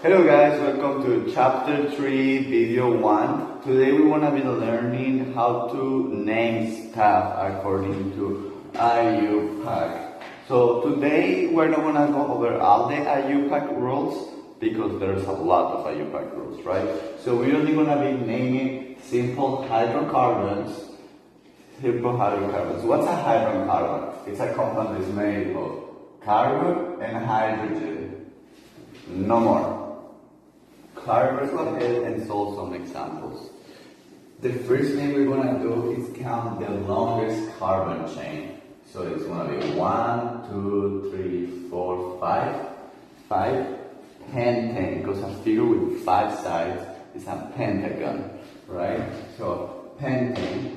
Hello guys, welcome to chapter 3 video 1. Today we want to be learning how to name stuff according to IUPAC. So today we're not going to go over all the IUPAC rules because there's a lot of IUPAC rules, right? So we're only going to be naming simple hydrocarbons. Simple hydrocarbons. What's a hydrocarbon? It's a compound that's made of carbon and hydrogen. No more. Let's go ahead and solve some examples. The first thing we're going to do is count the longest carbon chain. So it's going to be 1, 2, 3, 4, 5. 5, 10, because a figure with 5 sides is a pentagon, right? So pentane,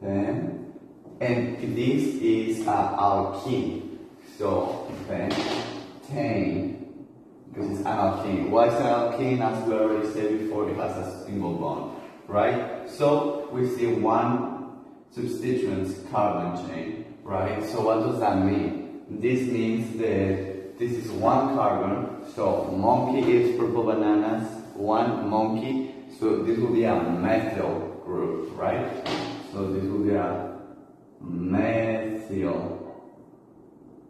10, and this is an alkene. So pentane. Because it's an alkene. Why is an alkene? As we already said before, it has a single bond, right? So we see one substituent carbon chain, right? So what does that mean? This means that this is one carbon. So monkey is purple bananas, one monkey. So this will be a methyl group, right? So this will be a methyl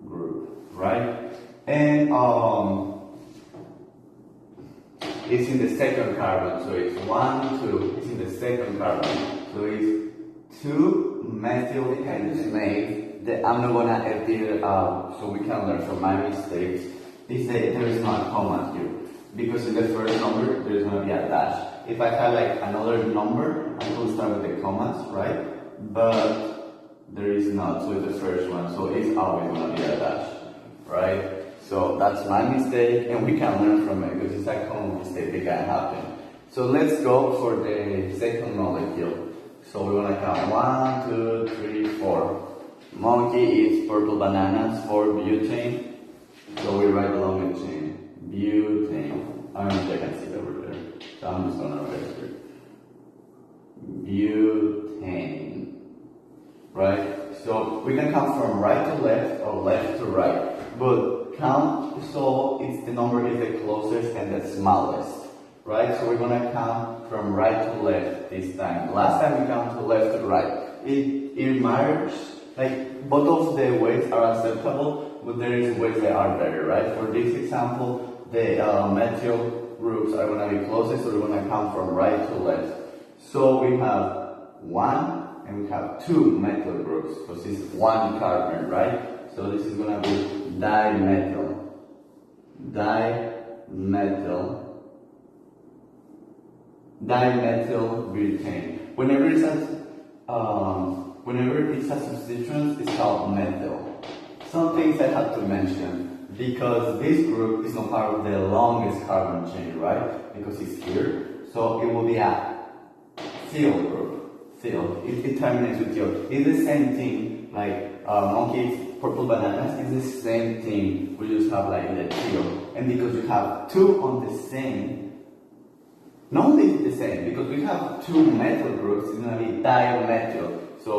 group, right? And it's in the second carbon, so it's 1, 2, it's in the second carbon. So it's 2 methyl is made. I'm not gonna edit it out so we can learn from my mistakes. Is that there is no comma here. Because in the first number there is gonna be a dash. If I had like another number, I will start with the commas, right? But there is not, so it's the first one, so it's always gonna be a dash, right? So that's my mistake, and we can learn from it because it's a common mistake that can happen. So let's go for the second molecule. So we want to count 1, 2, 3, 4. Monkey is purple bananas, 4 butane. So we write along the chain. Butane. I don't know if I can see it over there. So I'm just going to write it. Butane. Right? So we can count from right to left or left to right. But count, so it's the number is the closest and the smallest, right? So we're gonna count from right to left this time. Last time we counted to left to right. It matters, like both of the ways are acceptable, but there is ways that are better, right? For this example, the methyl groups are gonna be closest, so we're gonna count from right to left. So we have 1 and we have 2 methyl groups, because it's 1 carbon, right? So this is gonna be dimethyl butane. Whenever it's a substituent, it's called methyl. Some things I have to mention, because this group is not part of the longest carbon chain, right? Because it's here, so it will be a thiol group. Thiol. It terminates with thiol. It's the same thing, like monkeys. Purple bananas is the same thing, we just have like the trio. And because you have 2 on the same, not only the same, because we have 2 methyl groups, it's gonna be dimethyl. So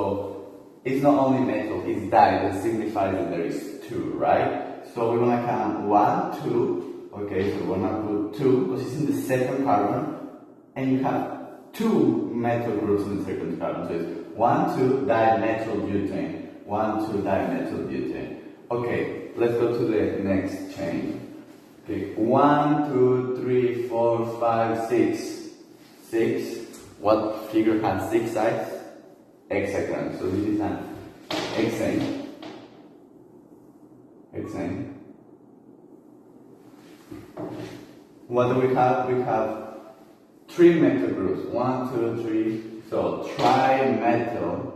it's not only methyl, it's di that signifies that there is 2, right? So we're gonna count 1, 2, okay, so we're gonna put 2, because it's in the second carbon, and you have 2 methyl groups in the second carbon, so it's 1, 2, dimethyl butane. 1, 2 dimethyl butane. Okay, let's go to the next chain. Okay, 1, 2, 3, 4, 5, 6. 6. What figure has 6 sides? Hexagon. So this is an hexane. Hexane. What do we have? We have 3 methyl groups. 1, 2, 3. So trimethyl.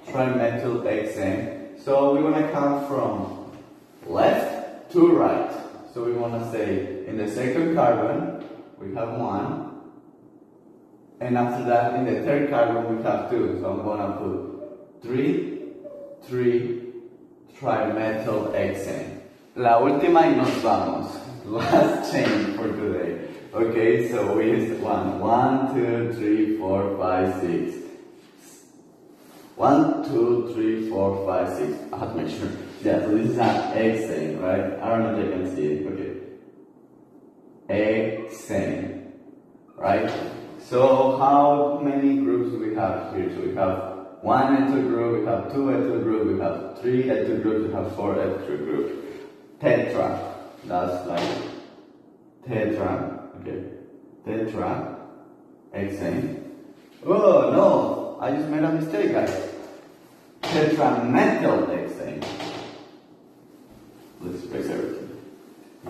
Trimethyl hexane. So we want to count from left to right. So we want to say in the second carbon we have 1, and after that in the third carbon we have 2. So I'm going to put 3 trimethyl hexane. La última y nos vamos. Last chain for today. Okay, so we use 1, 2, 3, 4, 5, 6. 1, 2, 3, 4, 5, 6. I have to make sure. Yeah, so this is an hexane, right? I don't know if you can see it. Okay. Hexane, right? So how many groups do we have here? So we have 1 ethyl group, we have 2 ethyl group, we have 3 ethyl groups, we have 4 ethyl groups. Tetra, that's like tetra, okay. Tetra, hexane. Oh no, I just made a mistake, guys. Tetramethyl hexane. Let's erase everything.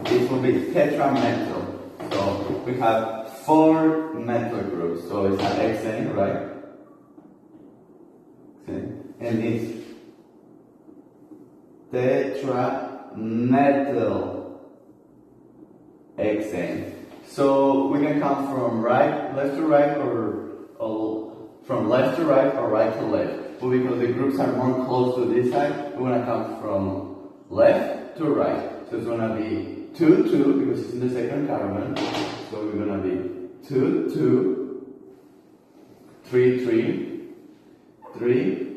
This will be tetramethyl. So we have 4 methyl groups. So it's an hexane, right? And it's tetramethyl hexane. So we can count from left to right, or from left to right, or right to left. But because the groups are more close to this side, we're gonna count from left to right. So it's gonna be 2, 2 because it's in the second carbon. So we're gonna be 2, 2, 3, 3, 3,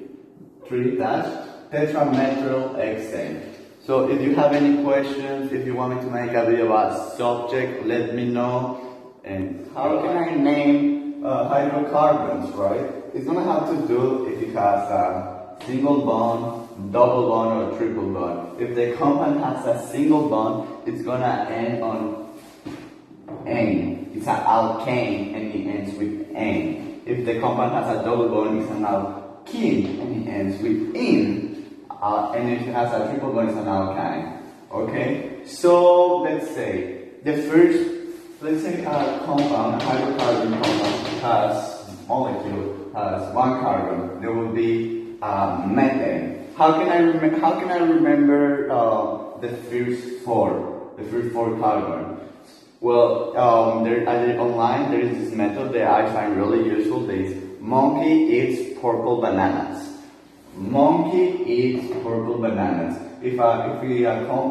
3 dash tetramethyl hexane. So if you have any questions, if you want me to make a video about subject, let me know. And how can I name hydrocarbons, right? It's gonna have to do if it has a single bond, double bond, or triple bond. If the compound has a single bond, it's gonna end on ane. It's an alkane and it ends with ane. If the compound has a double bond, it's an alkene and it ends with ene. And if it has a triple bond, it's an alkyne. Okay? So let's say a compound, a hydrocarbon compound has 1 carbon. There will be methane. How can I remember the first four carbon? Well, online there is this method that I find really useful. There is monkey eats purple bananas. Monkey eats purple bananas. If a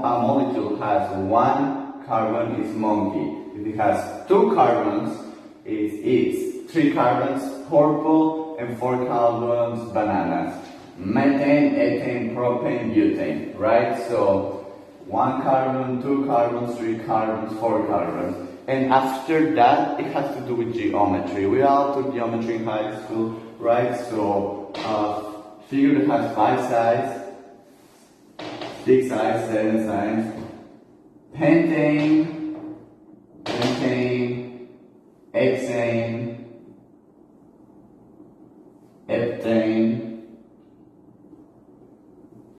molecule has 1 carbon, it's monkey. If it has 2 carbons, it eats 3 carbons purple and 4 carbons bananas. Methane, ethane, propane, butane, right? So 1 carbon, 2 carbons, 3 carbons, 4 carbons. And after that, it has to do with geometry. We all took geometry in high school, right? So figure that has 5 sides, 6 sides, 7 sides. Pentane, pentane, hexane, heptane,